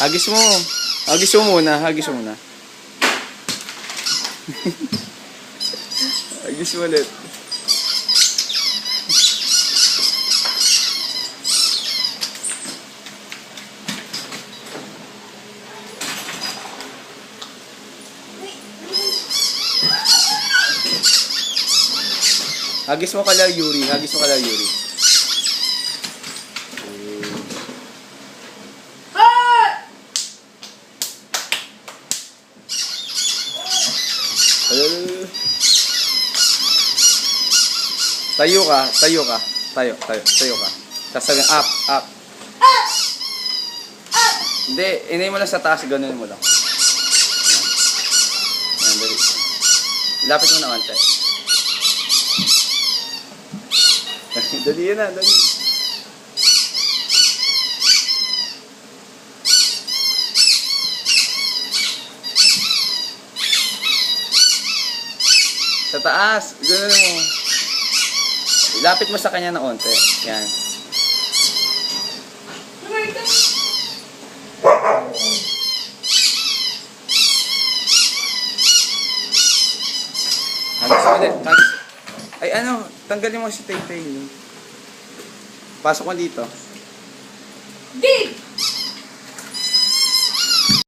Hagis mo. Hagis mo muna. Hagis mo muna. Hagis mo ulit. Hagis mo kala Yuri. Hagis mo kala Yuri. Tayo ka. Tayo ka. Tayo ka. Tapos sabihin, up. Hindi, inay mo lang sa taas. Ganun mo lang. Yan, dali. Lapit mo na konti. Dali yan na, dali. Sa taas, gano'n mo. Lapit mo sa kanya na onte. Yan. Hagis ulit. Ay ano, tanggalin mo si Tay-Tay. Pasok mo dito. Dig!